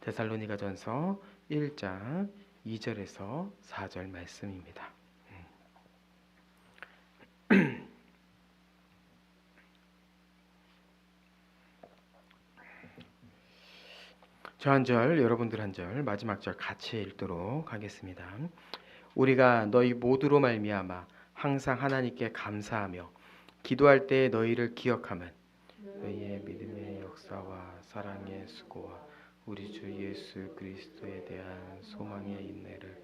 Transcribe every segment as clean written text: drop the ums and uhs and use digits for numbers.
데살로니가전서 1장 2절에서 4절 말씀입니다. 저 한 절, 여러분들 한 절, 마지막 절 같이 읽도록 하겠습니다. 우리가 너희 모두로 말미암아 항상 하나님께 감사하며 기도할 때 너희를 기억함은 너희의 믿음의 역사와 사랑의 수고와 우리 주 예수 그리스도에 대한 소망의 인내를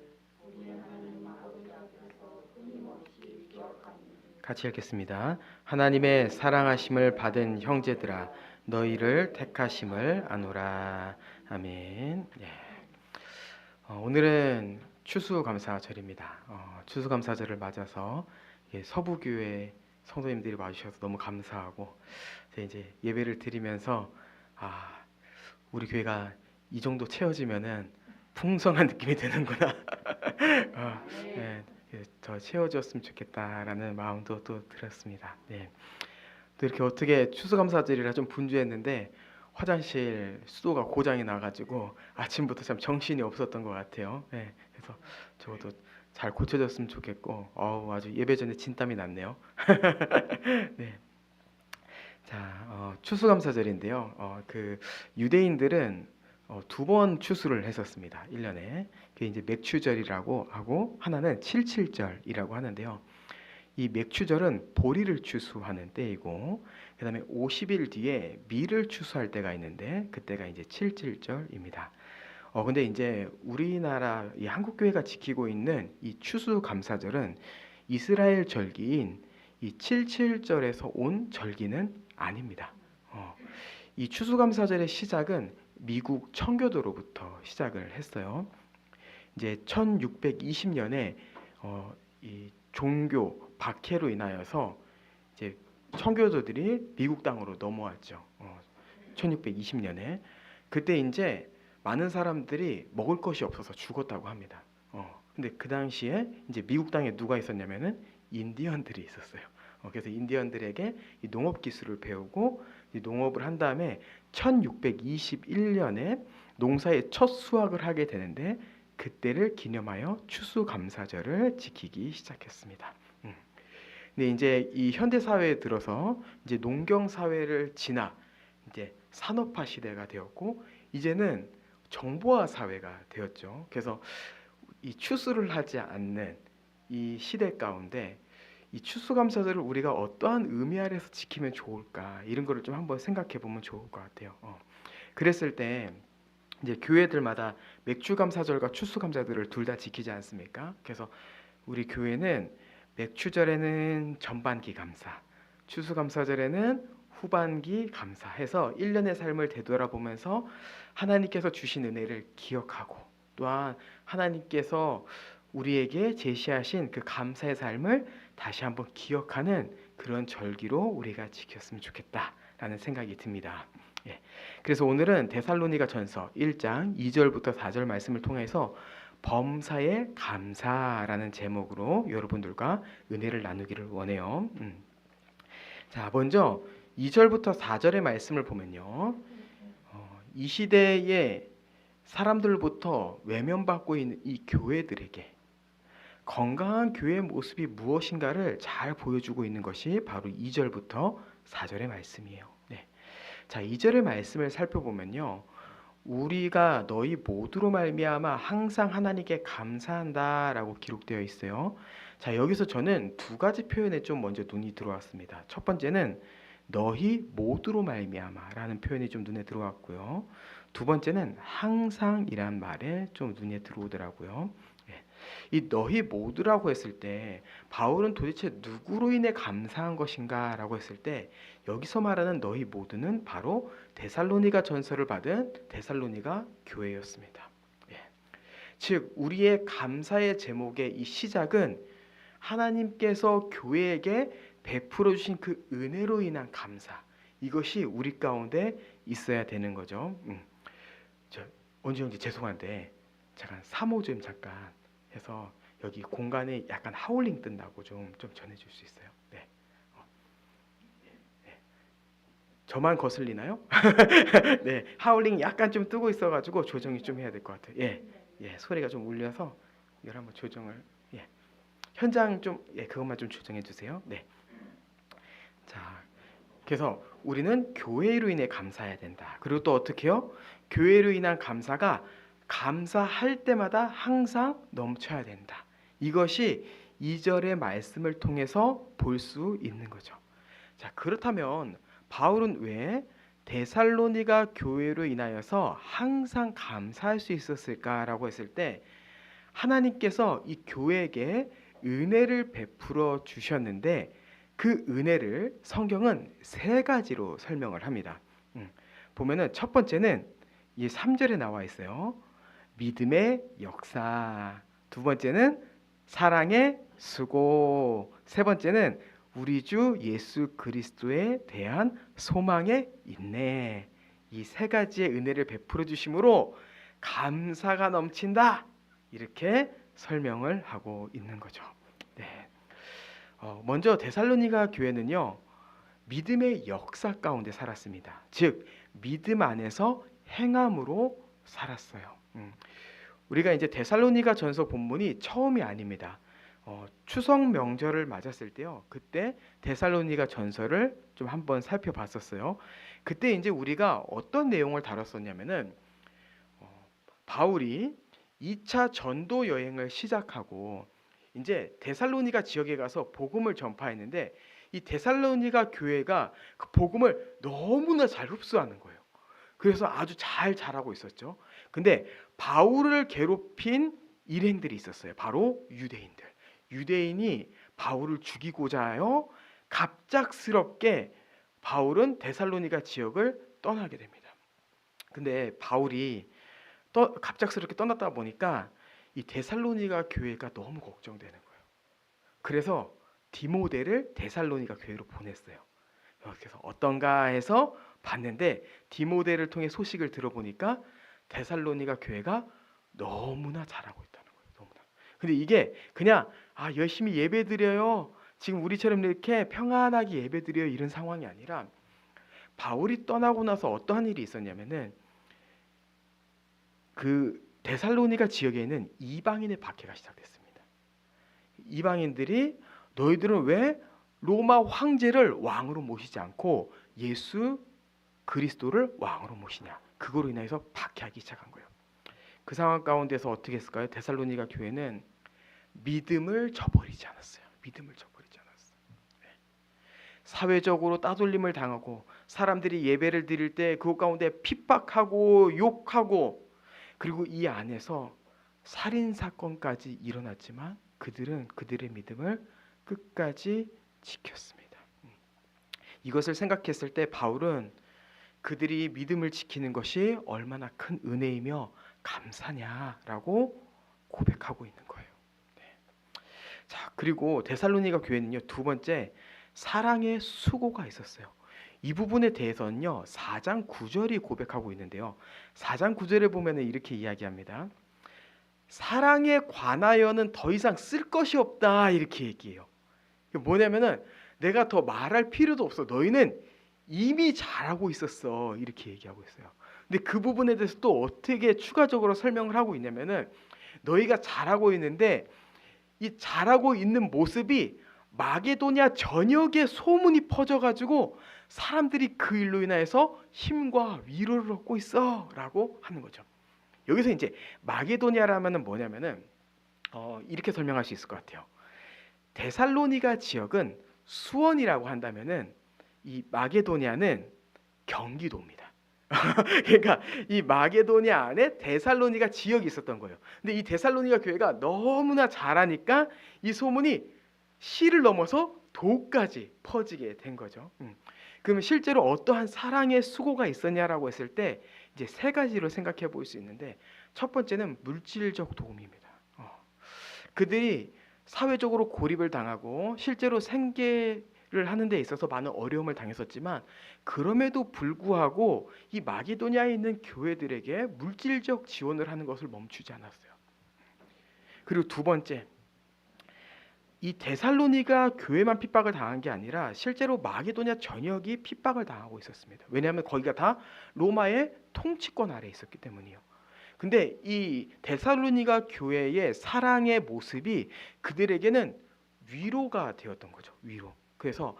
같이 읽겠습니다. 하나님의 사랑하심을 받은 형제들아 너희를 택하심을 아노라. 아멘. 네. 오늘은 추수감사절입니다. 추수감사절을 맞아서 서부교회 성도님들이 와주셔서 너무 감사하고 이제 예배를 드리면서 우리 교회가 이 정도 채워지면은 풍성한 느낌이 드는구나. 네, 더 채워졌으면 좋겠다라는 마음도 또 들었습니다. 네. 또 이렇게 어떻게 추수감사절이라 좀 분주했는데 화장실 수도가 고장이 나가지고 아침부터 참 정신이 없었던 것 같아요. 네, 그래서 저것도 잘 고쳐졌으면 좋겠고, 아주 예배 전에 진땀이 났네요. 네. 자, 추수감사절인데요. 그 유대인들은 두 번 추수를 했었습니다. 1년에. 그게 이제 맥추절이라고 하고 하나는 칠칠절이라고 하는데요. 이 맥추절은 보리를 추수하는 때이고 그다음에 50일 뒤에 밀을 추수할 때가 있는데 그때가 이제 칠칠절입니다. 근데 이제 우리나라 이 한국 교회가 지키고 있는 이 추수감사절은 이스라엘 절기인 이 칠칠절에서 온 절기는 아닙니다. 이 추수감사절의 시작은 미국 청교도로부터 시작을 했어요. 이제 1620년에 이 종교 박해로 인하여서 이제 청교도들이 미국 땅으로 넘어왔죠. 1620년에 그때 이제 많은 사람들이 먹을 것이 없어서 죽었다고 합니다. 근데 그 당시에 이제 미국 땅에 누가 있었냐면은 인디언들이 있었어요. 그래서 인디언들에게 이 농업 기술을 배우고 이 농업을 한 다음에 1621년에 농사의 첫 수확을 하게 되는데 그때를 기념하여 추수감사절을 지키기 시작했습니다. 근데 이제 이 현대 사회에 들어서 이제 농경 사회를 지나 이제 산업화 시대가 되었고 이제는 정보화 사회가 되었죠. 그래서 이 추수를 하지 않는 이 시대 가운데 이 추수감사절을 우리가 어떠한 의미 아래서 지키면 좋을까 이런 거를 좀 한번 생각해 보면 좋을 것 같아요. 그랬을 때 이제 교회들마다 맥주감사절과 추수감사절을 둘 다 지키지 않습니까? 그래서 우리 교회는 맥추절에는 전반기 감사, 추수감사절에는 후반기 감사해서 1년의 삶을 되돌아보면서 하나님께서 주신 은혜를 기억하고 또한 하나님께서 우리에게 제시하신 그 감사의 삶을 다시 한번 기억하는 그런 절기로 우리가 지켰으면 좋겠다라는 생각이 듭니다. 그래서 오늘은 데살로니가 전서 1장 2절부터 4절 말씀을 통해서 범사에 감사라는 제목으로 여러분들과 은혜를 나누기를 원해요. 자, 먼저 2절부터 4절의 말씀을 보면요. 이 시대의 사람들부터 외면받고 있는 이 교회들에게 건강한 교회의 모습이 무엇인가를 잘 보여주고 있는 것이 바로 2절부터 4절의 말씀이에요. 네. 자, 2절의 말씀을 살펴보면요. 우리가 너희 모두로 말미암아 항상 하나님께 감사한다라고 기록되어 있어요. 자, 여기서 저는 두 가지 표현에 좀 먼저 눈이 들어왔습니다. 첫 번째는 너희 모두로 말미암아라는 표현이 좀 눈에 들어왔고요. 두 번째는 항상이란 말에 좀 눈에 들어오더라고요. 이 너희 모두라고 했을 때 바울은 도대체 누구로 인해 감사한 것인가라고 했을 때 여기서 말하는 너희 모두는 바로 데살로니가 전서를 받은 데살로니가 교회였습니다. 즉 우리의 감사의 제목의 이 시작은 하나님께서 교회에게 베풀어 주신 그 은혜로 인한 감사, 이것이 우리 가운데 있어야 되는 거죠. 저 언제 죄송한데 잠깐 사모 좀 잠깐 해서 여기 공간에 약간 하울링 뜬다고 좀 전해줄 수 있어요? 네. 네. 저만 거슬리나요? 네, 하울링 약간 좀 뜨고 있어가지고 조정이 좀 해야 될 것 같아요. 예, 예, 소리가 좀 울려서 이걸 한번 조정을. 예, 현장 좀, 예, 그것만 좀 조정해 주세요. 네, 자, 그래서 우리는 교회로 인해 감사해야 된다. 그리고 또 어떻게요? 교회로 인한 감사가 감사할 때마다 항상 넘쳐야 된다. 이것이 2절의 말씀을 통해서 볼 수 있는 거죠. 자, 그렇다면 바울은 왜 데살로니가 교회로 인하여서 항상 감사할 수 있었을까라고 했을 때, 하나님께서 이 교회에게 은혜를 베풀어 주셨는데 그 은혜를 성경은 세 가지로 설명을 합니다. 보면은 첫 번째는 이 3절에 나와 있어요. 믿음의 역사. 두 번째는 사랑의 수고. 세 번째는 우리 주 예수 그리스도에 대한 소망의 인내. 이 세 가지의 은혜를 베풀어 주심으로 감사가 넘친다. 이렇게 설명을 하고 있는 거죠. 네. 먼저 데살로니가 교회는요, 믿음의 역사 가운데 살았습니다. 즉 믿음 안에서 행함으로 살았어요. 우리가 이제 데살로니가 전서 본문이 처음이 아닙니다. 추석 명절을 맞았을 때요, 그때 데살로니가 전서를 좀 한번 살펴봤었어요. 그때 이제 우리가 어떤 내용을 다뤘었냐면은 바울이 2차 전도 여행을 시작하고 이제 데살로니가 지역에 가서 복음을 전파했는데 이 데살로니가 교회가 그 복음을 너무나 잘 흡수하는 거예요. 그래서 아주 잘 자라고 있었죠. 근데 바울을 괴롭힌 일행들이 있었어요. 바로 유대인들. 유대인이 바울을 죽이고자 하여 갑작스럽게 바울은 데살로니가 지역을 떠나게 됩니다. 근데 바울이 갑작스럽게 떠났다 보니까 이 데살로니가 교회가 너무 걱정되는 거예요. 그래서 디모데를 데살로니가 교회로 보냈어요. 그래서 어떤가 해서 봤는데 디모데를 통해 소식을 들어보니까 데살로니가 교회가 너무나 잘하고 있다는 거예요. 너무나. 근데 이게 그냥 열심히 예배드려요, 지금 우리처럼 이렇게 평안하게 예배드려요, 이런 상황이 아니라 바울이 떠나고 나서 어떠한 일이 있었냐면은 그 데살로니가 지역에는 이방인의 박해가 시작됐습니다. 이방인들이 너희들은 왜 로마 황제를 왕으로 모시지 않고 예수 그리스도를 왕으로 모시냐, 그거로 인해서 박해하기 시작한 거예요. 그 상황 가운데서 어떻게 했을까요? 데살로니가 교회는 믿음을 저버리지 않았어요. 믿음을 저버리지 않았어요. 네. 사회적으로 따돌림을 당하고 사람들이 예배를 드릴 때 그것 가운데 핍박하고 욕하고, 그리고 이 안에서 살인 사건까지 일어났지만 그들은 그들의 믿음을 끝까지 지켰습니다. 이것을 생각했을 때 바울은 그들이 믿음을 지키는 것이 얼마나 큰 은혜이며 감사냐라고 고백하고 있는 거예요. 네. 자, 그리고 데살로니가 교회는요, 두 번째 사랑의 수고가 있었어요. 이 부분에 대해서는요 4장 9절이 고백하고 있는데요, 4장 9절에 보면 이렇게 이야기합니다. 사랑에 관하여는 더 이상 쓸 것이 없다, 이렇게 얘기해요. 뭐냐면은 내가 더 말할 필요도 없어, 너희는 이미 잘하고 있었어, 이렇게 얘기하고 있어요. 근데 그 부분에 대해서 또 어떻게 추가적으로 설명을 하고 있냐면은 너희가 잘하고 있는데 이 잘하고 있는 모습이 마게도냐 전역에 소문이 퍼져가지고 사람들이 그 일로 인하여서 힘과 위로를 얻고 있어라고 하는 거죠. 여기서 이제 마게도냐라면은 뭐냐면은 이렇게 설명할 수 있을 것 같아요. 데살로니가 지역은 수원이라고 한다면은 이 마게도냐는 경기도입니다. 그러니까 이 마게도냐 안에 데살로니가 지역이 있었던 거예요. 근데 이 데살로니가 교회가 너무나 잘하니까 이 소문이 시를 넘어서 도까지 퍼지게 된 거죠. 그러면 실제로 어떠한 사랑의 수고가 있었냐라고 했을 때 이제 세 가지로 생각해 볼 수 있는데, 첫 번째는 물질적 도움입니다. 그들이 사회적으로 고립을 당하고 실제로 생계를 하는 데 있어서 많은 어려움을 당했었지만 그럼에도 불구하고 이 마게도냐에 있는 교회들에게 물질적 지원을 하는 것을 멈추지 않았어요. 그리고 두 번째, 이 데살로니가 교회만 핍박을 당한 게 아니라 실제로 마게도냐 전역이 핍박을 당하고 있었습니다. 왜냐하면 거기가 다 로마의 통치권 아래에 있었기 때문이요. 근데 이 데살로니가 교회의 사랑의 모습이 그들에게는 위로가 되었던 거죠. 위로. 그래서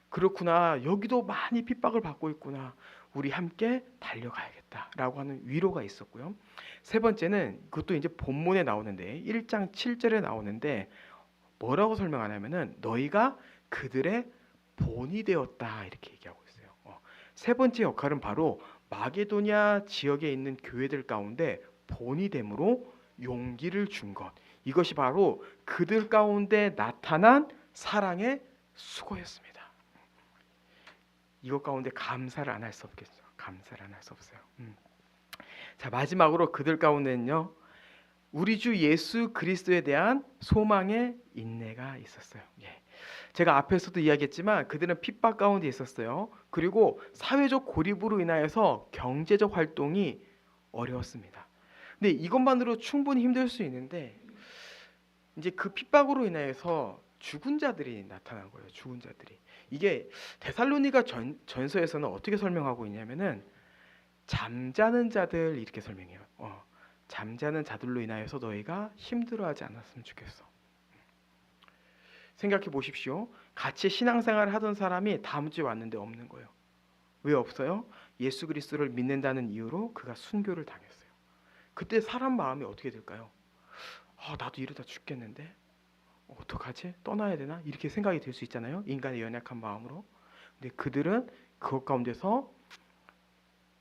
그렇구나. 여기도 많이 핍박을 받고 있구나. 우리 함께 달려가야겠다라고 하는 위로가 있었고요. 세 번째는 그것도 이제 본문에 나오는데 1장 7절에 나오는데 뭐라고 설명하냐면은 너희가 그들의 본이 되었다 이렇게 얘기하고 있어요. 세 번째 역할은 바로 마게도냐 지역에 있는 교회들 가운데 본이 됨으로 용기를 준 것. 이것이 바로 그들 가운데 나타난 사랑의 수고였습니다. 이것 가운데 감사를 안 할 수 없겠죠. 감사를 안 할 수 없어요. 자, 마지막으로 그들 가운데는요. 우리 주 예수 그리스도에 대한 소망의 인내가 있었어요. 제가 앞에서도 이야기했지만 그들은 핍박 가운데 있었어요. 그리고 사회적 고립으로 인하여서 경제적 활동이 어려웠습니다. 근데 이것만으로 충분히 힘들 수 있는데 이제 그 핍박으로 인하여서 죽은 자들이 나타난 거예요. 죽은 자들이. 이게 데살로니가 전서에서는 어떻게 설명하고 있냐면은 잠자는 자들 이렇게 설명해요. 잠자는 자들로 인하여서 너희가 힘들어하지 않았으면 좋겠어. 생각해 보십시오. 같이 신앙생활을 하던 사람이 다음 주에 왔는데 없는 거예요. 왜 없어요? 예수 그리스도를 믿는다는 이유로 그가 순교를 당했어요. 그때 사람 마음이 어떻게 될까요? 나도 이러다 죽겠는데 어떡하지? 떠나야 되나? 이렇게 생각이 들 수 있잖아요. 인간의 연약한 마음으로. 근데 그들은 그것 가운데서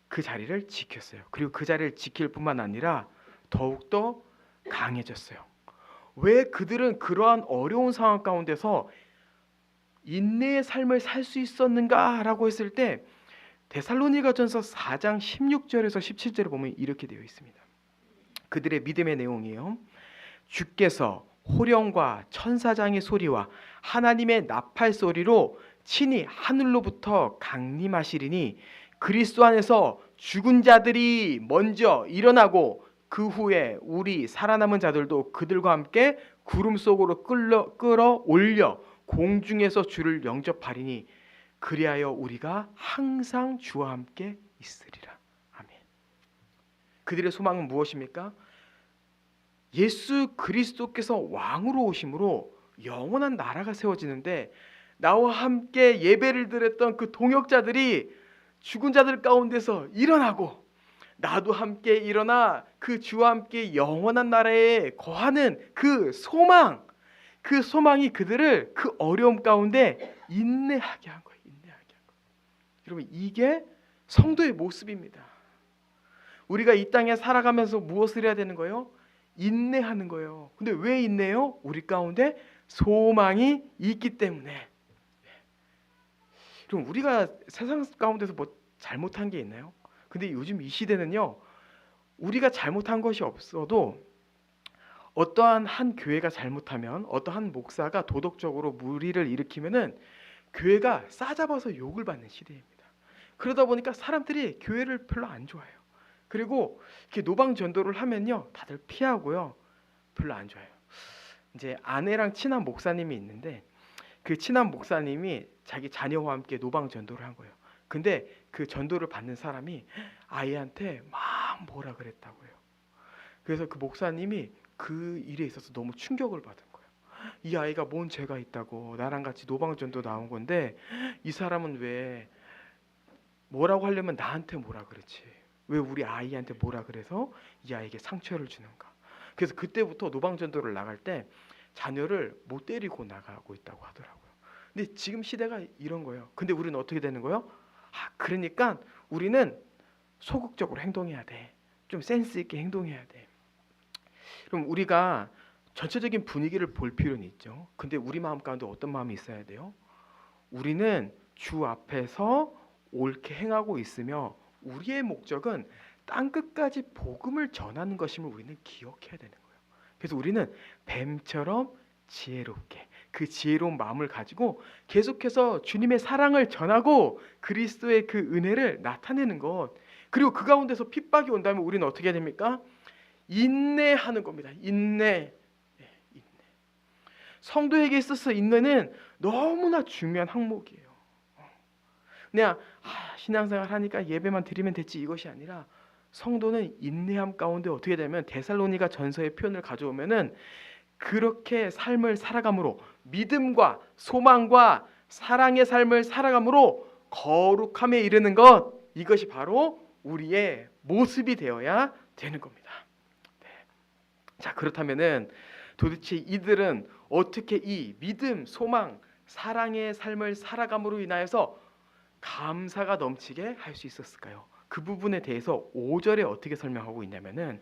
그 자리를 지켰어요. 그리고 그 자리를 지킬 뿐만 아니라 더욱더 강해졌어요. 왜 그들은 그러한 어려운 상황 가운데서 인내의 삶을 살 수 있었는가라고 했을 때 데살로니가전서 4장 16절에서 17절에 보면 이렇게 되어 있습니다. 그들의 믿음의 내용이에요. 주께서 호령과 천사장의 소리와 하나님의 나팔 소리로 친히 하늘로부터 강림하시리니 그리스도 안에서 죽은 자들이 먼저 일어나고 그 후에 우리 살아남은 자들도 그들과 함께 구름 속으로 끌어올려 공중에서 주를 영접하리니 그리하여 우리가 항상 주와 함께 있으리라. 아멘. 그들의 소망은 무엇입니까? 예수 그리스도께서 왕으로 오심으로 영원한 나라가 세워지는데 나와 함께 예배를 드렸던 그 동역자들이 죽은 자들 가운데서 일어나고 나도 함께 일어나 그 주와 함께 영원한 나라에 거하는 그 소망이 그들을 그 어려움 가운데 인내하게 한 거예요. 인내하게 한 거예요. 여러분, 이게 성도의 모습입니다. 우리가 이 땅에 살아가면서 무엇을 해야 되는 거예요? 인내하는 거예요. 근데 왜 인내요? 우리 가운데 소망이 있기 때문에. 그럼 우리가 세상 가운데서 뭐 잘못한 게 있나요? 근데 요즘 이 시대는요, 우리가 잘못한 것이 없어도 어떠한 한 교회가 잘못하면 어떠한 목사가 도덕적으로 무리를 일으키면은 교회가 싸잡아서 욕을 받는 시대입니다. 그러다 보니까 사람들이 교회를 별로 안 좋아해요. 그리고 이렇게 노방 전도를 하면요, 다들 피하고요, 별로 안 좋아해요. 이제 아내랑 친한 목사님이 있는데 그 친한 목사님이 자기 자녀와 함께 노방 전도를 한 거예요. 근데 그 전도를 받는 사람이 아이한테 막 뭐라 그랬다고요. 그래서 그 목사님이 그 일에 있어서 너무 충격을 받은 거예요. 이 아이가 뭔 죄가 있다고, 나랑 같이 노방 전도 나온 건데 이 사람은 왜 뭐라고 하려면 나한테 뭐라 그랬지, 왜 우리 아이한테 뭐라 그래서 이 아이에게 상처를 주는가. 그래서 그때부터 노방 전도를 나갈 때 자녀를 못 데리고 나가고 있다고 하더라고요. 근데 지금 시대가 이런 거예요. 근데 우리는 어떻게 되는 거예요? 그러니까 우리는 소극적으로 행동해야 돼. 좀 센스 있게 행동해야 돼. 그럼 우리가 전체적인 분위기를 볼 필요는 있죠. 근데 우리 마음 가운데 어떤 마음이 있어야 돼요? 우리는 주 앞에서 옳게 행하고 있으며 우리의 목적은 땅끝까지 복음을 전하는 것임을 우리는 기억해야 되는 거예요. 그래서 우리는 뱀처럼 지혜롭게 그 지혜로운 마음을 가지고 계속해서 주님의 사랑을 전하고 그리스도의 그 은혜를 나타내는 것, 그리고 그 가운데서 핍박이 온다면 우리는 어떻게 해야 됩니까? 인내하는 겁니다. 인내. 성도에게 있어서 인내는 너무나 중요한 항목이에요. 그냥 신앙생활 하니까 예배만 드리면 됐지 이것이 아니라 성도는 인내함 가운데 어떻게 되면 데살로니가 전서의 표현을 가져오면은 그렇게 삶을 살아감으로 믿음과 소망과 사랑의 삶을 살아감으로 거룩함에 이르는 것, 이것이 바로 우리의 모습이 되어야 되는 겁니다. 네. 자, 그렇다면은 도대체 이들은 어떻게 이 믿음, 소망, 사랑의 삶을 살아감으로 인하여서 감사가 넘치게 할 수 있었을까요? 그 부분에 대해서 5절에 어떻게 설명하고 있냐면은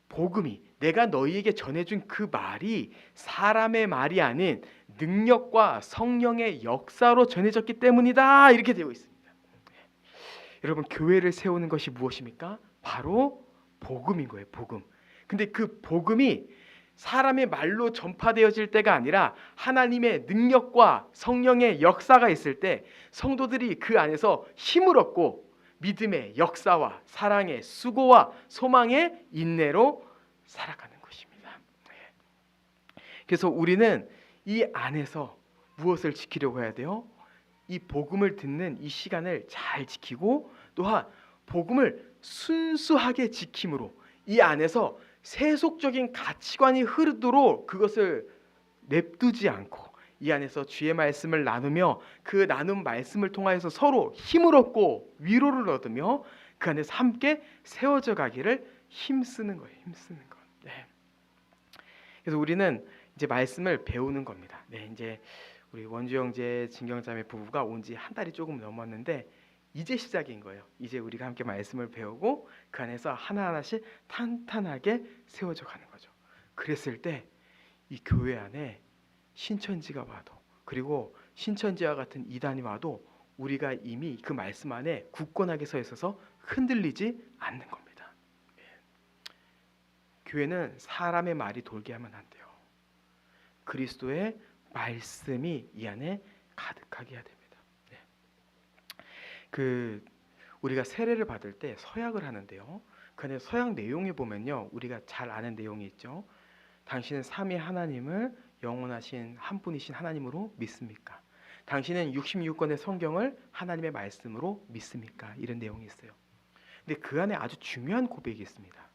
복음이 내가 너희에게 전해준 그 말이 사람의 말이 아닌 능력과 성령의 역사로 전해졌기 때문이다, 이렇게 되어 있습니다. 여러분, 교회를 세우는 것이 무엇입니까? 바로 복음인 거예요. 복음. 근데 그 복음이 사람의 말로 전파되어질 때가 아니라 하나님의 능력과 성령의 역사가 있을 때 성도들이 그 안에서 힘을 얻고 믿음의 역사와 사랑의 수고와 소망의 인내로 살아가는 것입니다. 그래서 우리는 이 안에서 무엇을 지키려고 해야 돼요? 이 복음을 듣는 이 시간을 잘 지키고 또한 복음을 순수하게 지킴으로 이 안에서 세속적인 가치관이 흐르도록 그것을 냅두지 않고 이 안에서 주의 말씀을 나누며 그 나눈 말씀을 통하여서 서로 힘을 얻고 위로를 얻으며 그 안에서 함께 세워져 가기를 힘쓰는 거예요. 힘쓰는 것. 네. 그래서 우리는 이제 말씀을 배우는 겁니다. 네, 이제 우리 원주 형제, 진경자매 부부가 온 지 한 달이 조금 넘었는데 이제 시작인 거예요. 이제 우리가 함께 말씀을 배우고 그 안에서 하나하나씩 탄탄하게 세워져 가는 거죠. 그랬을 때 이 교회 안에 신천지가 와도 그리고 신천지와 같은 이단이 와도 우리가 이미 그 말씀 안에 굳건하게 서 있어서 흔들리지 않는 겁니다. 교회는 사람의 말이 돌게 하면 안 돼요. 그리스도의 말씀이 이 안에 가득하게 해야 됩니다. 네. 우리가 세례를 받을 때 서약을 하는데요. 그 안에 서약 내용에 보면요, 우리가 잘 아는 내용이 있죠. 당신은 삼위 하나님을 영원하신 한 분이신 하나님으로 믿습니까? 당신은 66권의 성경을 하나님의 말씀으로 믿습니까? 이런 내용이 있어요. 근데 그 안에 아주 중요한 고백이 있습니다.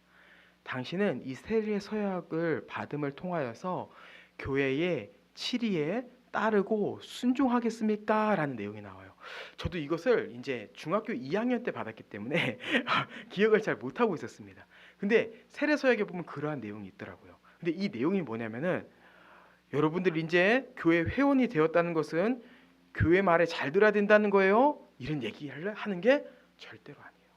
당신은 이 세례 서약을 받음을 통하여서 교회의 치리에 따르고 순종하겠습니까? 라는 내용이 나와요. 저도 이것을 이제 중학교 2학년 때 받았기 때문에 기억을 잘 못하고 있었습니다. 근데 세례 서약에 보면 그러한 내용이 있더라고요. 근데 이 내용이 뭐냐면은 여러분들 이제 교회 회원이 되었다는 것은 교회 말에 잘 들어야 된다는 거예요. 이런 얘기를 하는 게 절대로 아니에요.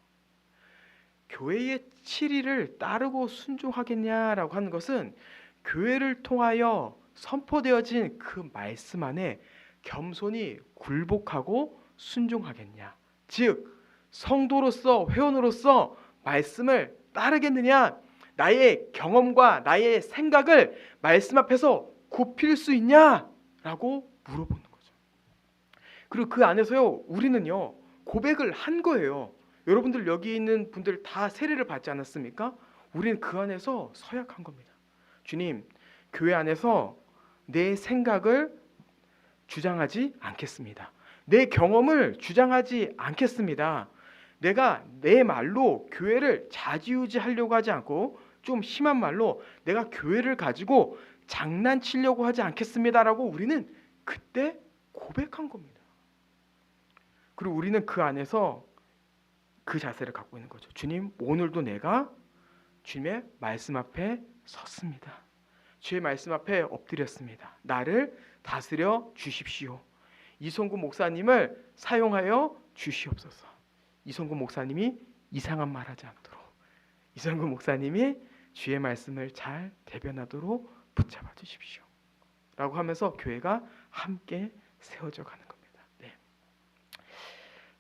교회의 치리를 따르고 순종하겠냐라고 하는 것은 교회를 통하여 선포되어진 그 말씀 안에 겸손히 굴복하고 순종하겠냐. 즉 성도로서 회원으로서 말씀을 따르겠느냐. 나의 경험과 나의 생각을 말씀 앞에서 굽힐 수 있냐라고 물어보는 거죠. 그리고 그 안에서요, 우리는요 고백을 한 거예요. 여러분들 여기 있는 분들 다 세례를 받지 않았습니까? 우리는 그 안에서 서약한 겁니다. 주님, 교회 안에서 내 생각을 주장하지 않겠습니다. 내 경험을 주장하지 않겠습니다. 내가 내 말로 교회를 좌지우지하려고 하지 않고 좀 심한 말로 내가 교회를 가지고 장난치려고 하지 않겠습니다라고 우리는 그때 고백한 겁니다. 그리고 우리는 그 안에서 그 자세를 갖고 있는 거죠. 주님, 오늘도 내가 주님의 말씀 앞에 섰습니다. 주의 말씀 앞에 엎드렸습니다. 나를 다스려 주십시오. 이성구 목사님을 사용하여 주시옵소서. 이성구 목사님이 이상한 말 하지 않도록, 이성구 목사님이 주의 말씀을 잘 대변하도록 붙잡아 주십시오. 라고 하면서 교회가 함께 세워져 가는 겁니다. 네.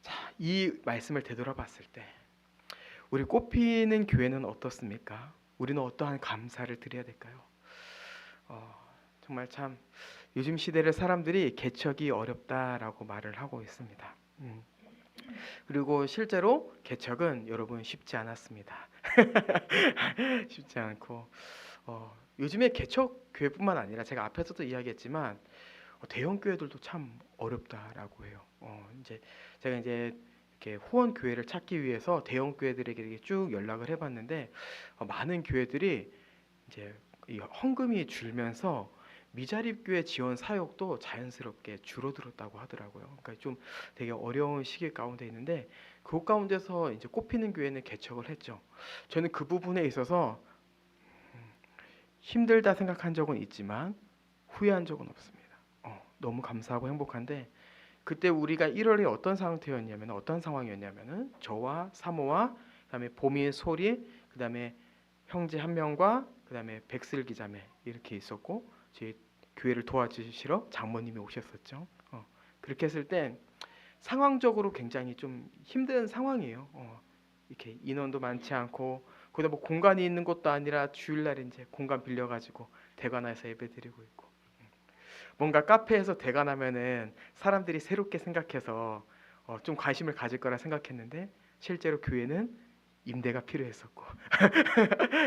자, 이 말씀을 되돌아봤을 때 우리 꽃피는 교회는 어떻습니까? 우리는 어떠한 감사를 드려야 될까요? 정말 참 요즘 시대를 사람들이 개척이 어렵다라고 말을 하고 있습니다. 그리고 실제로 개척은 여러분 쉽지 않았습니다. 쉽지 않고 요즘에 개척 교회뿐만 아니라 제가 앞에서도 이야기했지만 대형 교회들도 참 어렵다라고 해요. 이제 제가 이제 이렇게 후원 교회를 찾기 위해서 대형 교회들에게 이렇게 쭉 연락을 해봤는데 많은 교회들이 이제 이 헌금이 줄면서 미자립 교회 지원 사역도 자연스럽게 줄어들었다고 하더라고요. 그러니까 좀 되게 어려운 시기 가운데 있는데 그 가운데서 이제 꼽히는 교회는 개척을 했죠. 저는 그 부분에 있어서 힘들다 생각한 적은 있지만 후회한 적은 없습니다. 너무 감사하고 행복한데 그때 우리가 1월에 어떤 상태였냐면 어떤 상황이었냐면은 저와 사모와 그다음에 보미 소리 그다음에 형제 한 명과 그다음에 백슬 기자매 이렇게 있었고 저희 교회를 도와주시러 장모님이 오셨었죠. 그렇게 했을 땐 상황적으로 굉장히 좀 힘든 상황이에요. 이렇게 인원도 많지 않고 거기다 뭐 공간이 있는 것도 아니라 주일날 이제 공간 빌려가지고 대관해서 예배드리고 있고 뭔가 카페에서 대관하면은 사람들이 새롭게 생각해서 좀 관심을 가질 거라 생각했는데 실제로 교회는 임대가 필요했었고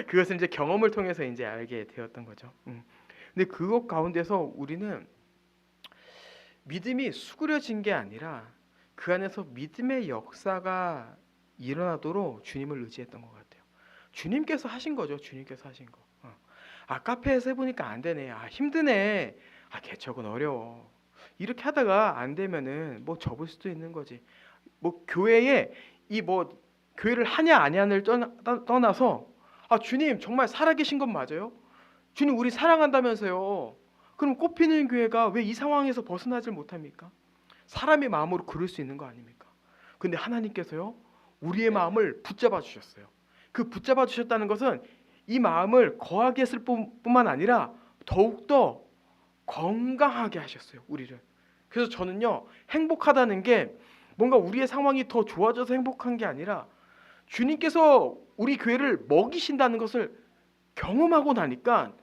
그것을 이제 경험을 통해서 이제 알게 되었던 거죠. 근데 그것 가운데서 우리는 믿음이 수그려진 게 아니라 그 안에서 믿음의 역사가 일어나도록 주님을 의지했던 것 같아요. 주님께서 하신 거죠. 주님께서 하신 거. 카페에서 해보니까 안 되네. 힘드네. 개척은 어려워. 이렇게 하다가 안 되면은 뭐 접을 수도 있는 거지. 뭐 교회에 이 뭐 교회를 하냐 아냐를 떠나서 주님 정말 살아계신 건 맞아요? 주님 우리 사랑한다면서요. 그럼 꽃피는 교회가 왜 이 상황에서 벗어나질 못합니까? 사람의 마음으로 그럴 수 있는 거 아닙니까? 근데 하나님께서요 우리의 마음을 붙잡아 주셨어요. 그 붙잡아 주셨다는 것은 이 마음을 거하게 했을 뿐만 아니라 더욱더 건강하게 하셨어요 우리를. 그래서 저는요 행복하다는 게 뭔가 우리의 상황이 더 좋아져서 행복한 게 아니라 주님께서 우리 교회를 먹이신다는 것을 경험하고 나니까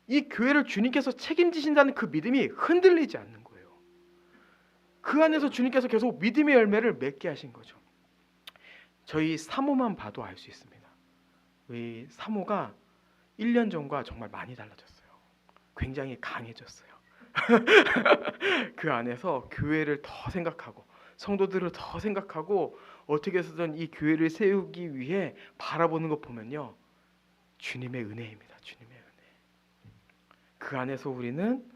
이 교회를 주님께서 책임지신다는 그 믿음이 흔들리지 않는 거예요. 그 안에서 주님께서 계속 믿음의 열매를 맺게 하신 거죠. 저희 사모만 봐도 알 수 있습니다. 이 사모가 1년 전과 정말 많이 달라졌어요. 굉장히 강해졌어요. 그 안에서 교회를 더 생각하고 성도들을 더 생각하고 어떻게 해서든 이 교회를 세우기 위해 바라보는 것 보면요. 주님의 은혜입니다. 주님의 은혜. 그 안에서 우리는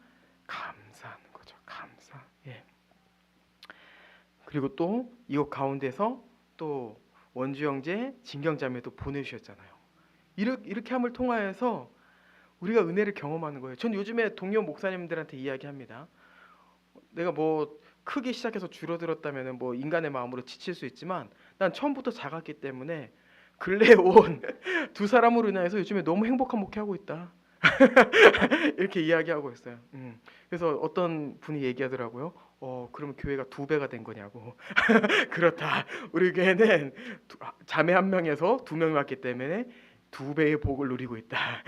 감사하는 거죠. 감사. 예. 그리고 또 이곳 가운데서 또 원주 형제, 진경자매도 보내주셨잖아요. 이렇게 함을 통하여서 우리가 은혜를 경험하는 거예요. 전 요즘에 동료 목사님들한테 이야기합니다. 내가 뭐 크게 시작해서 줄어들었다면 뭐 인간의 마음으로 지칠 수 있지만 난 처음부터 작았기 때문에 근래에 온 두 사람으로 인해서 요즘에 너무 행복한 목회하고 있다. 이렇게 이야기하고 있어요. 그래서 어떤 분이 얘기하더라고요. 그러면 교회가 2배가 된 거냐고. 그렇다. 우리 교회는 자매 한 명에서 2명이 왔기 때문에 2배의 복을 누리고 있다.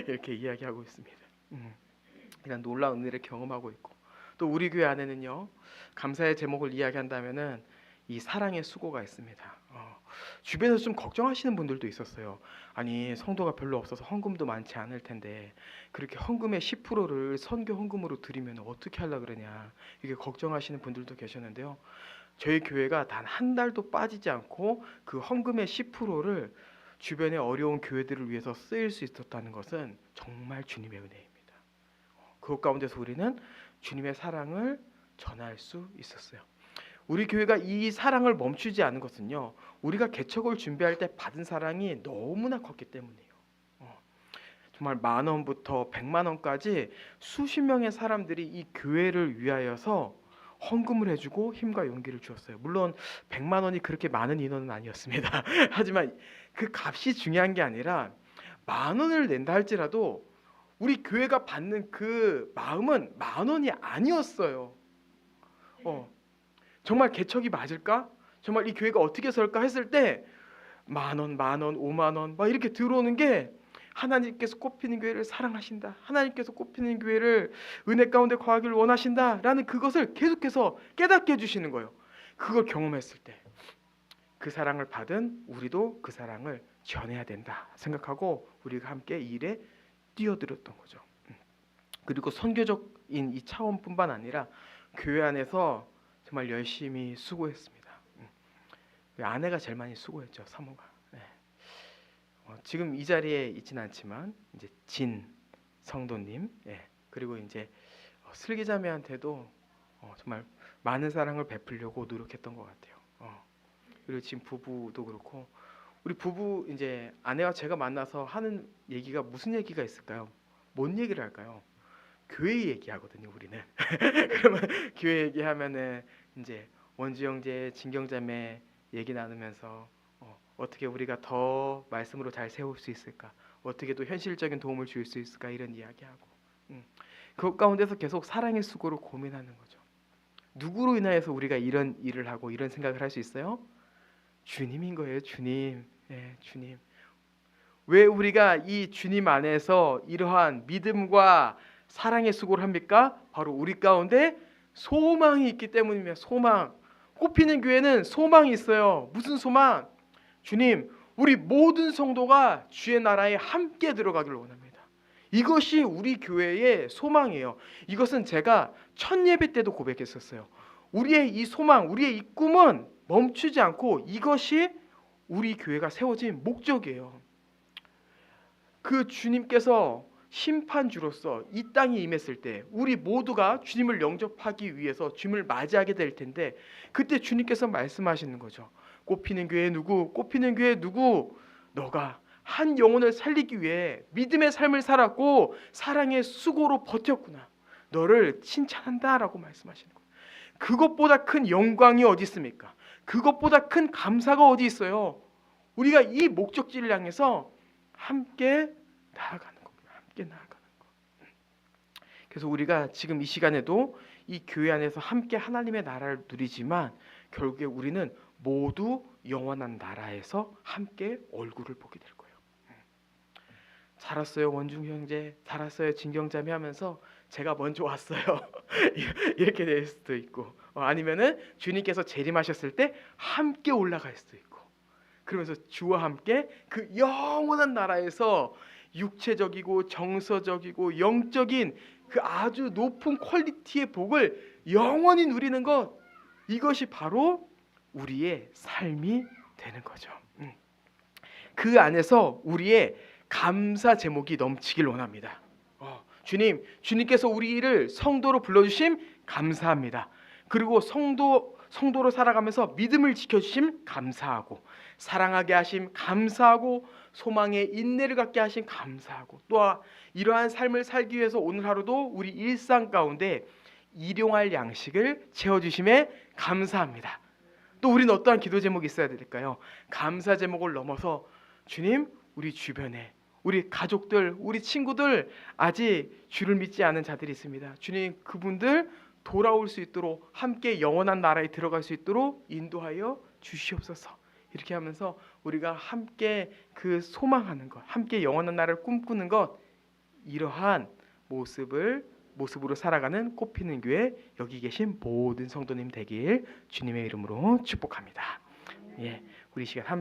이렇게 이야기하고 있습니다. 이런 놀라운 은혜를 경험하고 있고 또 우리 교회 안에는요 감사의 제목을 이야기한다면은 이 사랑의 수고가 있습니다. 주변에서 좀 걱정하시는 분들도 있었어요. 아니 성도가 별로 없어서 헌금도 많지 않을 텐데 그렇게 헌금의 10%를 선교 헌금으로 드리면 어떻게 하려고 그러냐 이게 걱정하시는 분들도 계셨는데요. 저희 교회가 단 한 달도 빠지지 않고 그 헌금의 10%를 주변의 어려운 교회들을 위해서 쓰일 수 있었다는 것은 정말 주님의 은혜입니다. 그것 가운데서 우리는 주님의 사랑을 전할 수 있었어요. 우리 교회가 이 사랑을 멈추지 않은 것은요. 우리가 개척을 준비할 때 받은 사랑이 너무나 컸기 때문이에요. 정말 10,000원부터 1,000,000원까지 수십 명의 사람들이 이 교회를 위하여서 헌금을 해주고 힘과 용기를 주었어요. 물론 100만 원이 그렇게 많은 인원은 아니었습니다. 하지만 그 값이 중요한 게 아니라 10,000원을 낸다 할지라도 우리 교회가 받는 그 마음은 10,000원이 아니었어요. 정말 개척이 맞을까? 정말 이 교회가 어떻게 설까 했을 때 10,000원, 10,000원, 50,000원 막 이렇게 들어오는 게 하나님께서 꽃피는 교회를 사랑하신다. 하나님께서 꽃피는 교회를 은혜 가운데 거하기를 원하신다라는 그것을 계속해서 깨닫게 해주시는 거예요. 그걸 경험했을 때 그 사랑을 받은 우리도 그 사랑을 전해야 된다 생각하고 우리가 함께 이 일에 뛰어들었던 거죠. 그리고 선교적인 이 차원뿐만 아니라 교회 안에서 정말 열심히 수고했습니다. 아내가 제일 많이 수고했죠, 사모가. 네. 지금 이 자리에 있지는 않지만 이제 진 성도님, 그리고 이제 슬기자매한테도 정말 많은 사랑을 베풀려고 노력했던 것 같아요. 그리고 지금 부부도 그렇고, 우리 부부 이제 아내와 제가 만나서 하는 얘기가 무슨 얘기가 있을까요? 뭔 얘기를 할까요? 교회 얘기하거든요, 우리는. 그러면 교회 얘기하면은 이제 원주 형제, 진경자매 얘기 나누면서 어떻게 우리가 더 말씀으로 잘 세울 수 있을까? 어떻게 또 현실적인 도움을 줄 수 있을까? 이런 이야기하고, 그 가운데서 계속 사랑의 수고로 고민하는 거죠. 누구로 인하여서 우리가 이런 일을 하고 이런 생각을 할 수 있어요? 주님인 거예요, 주님. 주님. 왜 우리가 이 주님 안에서 이러한 믿음과 사랑의 수고를 합니까? 바로 우리 가운데 소망이 있기 때문입니다. 소망. 꽃피는 교회는 소망이 있어요. 무슨 소망? 주님, 우리 모든 성도가 주의 나라에 함께 들어가기를 원합니다. 이것이 우리 교회의 소망이에요. 이것은 제가 첫 예배 때도 고백했었어요. 우리의 이 소망, 우리의 이 꿈은 멈추지 않고 이것이 우리 교회가 세워진 목적이에요. 그 주님께서 심판주로서 이 땅에 임했을 때 우리 모두가 주님을 영접하기 위해서 주님을 맞이하게 될 텐데, 그때 주님께서 말씀하시는 거죠. 꽃피는 교회 누구? 꽃피는 교회 누구? 너가 한 영혼을 살리기 위해 믿음의 삶을 살았고 사랑의 수고로 버텼구나. 너를 칭찬한다라고 말씀하시는 거예요. 그것보다 큰 영광이 어디 있습니까? 그것보다 큰 감사가 어디 있어요? 우리가 이 목적지를 향해서 함께 나아가는 겁니다. 함께 나아가는 거. 그래서 우리가 지금 이 시간에도 이 교회 안에서 함께 하나님의 나라를 누리지만 결국에 우리는 모두 영원한 나라에서 함께 얼굴을 보게 될 거예요. 잘 왔어요, 원중 형제. 잘 왔어요, 진경자매 하면서 제가 먼저 왔어요. 이렇게 될 수도 있고, 아니면은 주님께서 재림하셨을 때 함께 올라갈 수도 있고, 그러면서 주와 함께 그 영원한 나라에서 육체적이고 정서적이고 영적인 그 아주 높은 퀄리티의 복을 영원히 누리는 것, 이것이 바로 우리의 삶이 되는 거죠. 그 안에서 우리의 감사 제목이 넘치길 원합니다. 주님께서 우리를 성도로 불러주심 감사합니다. 그리고 성도로 살아가면서 믿음을 지켜주심 감사하고, 사랑하게 하심 감사하고, 소망의 인내를 갖게 하심 감사하고, 또 이러한 삶을 살기 위해서 오늘 하루도 우리 일상 가운데 일용할 양식을 채워주심에 감사합니다. 또 우리는 어떠한 기도 제목이 있어야 될까요? 감사 제목을 넘어서 주님, 우리 주변에 우리 가족들, 우리 친구들, 아직 주를 믿지 않은 자들이 있습니다. 주님, 그분들 돌아올 수 있도록, 함께 영원한 나라에 들어갈 수 있도록 인도하여 주시옵소서. 이렇게 하면서 우리가 함께 그 소망하는 것, 함께 영원한 나라를 꿈꾸는 것, 이러한 모습으로 살아가는 꽃피는 교회 여기 계신 모든 성도님 되길 주님의 이름으로 축복합니다. 우리 시간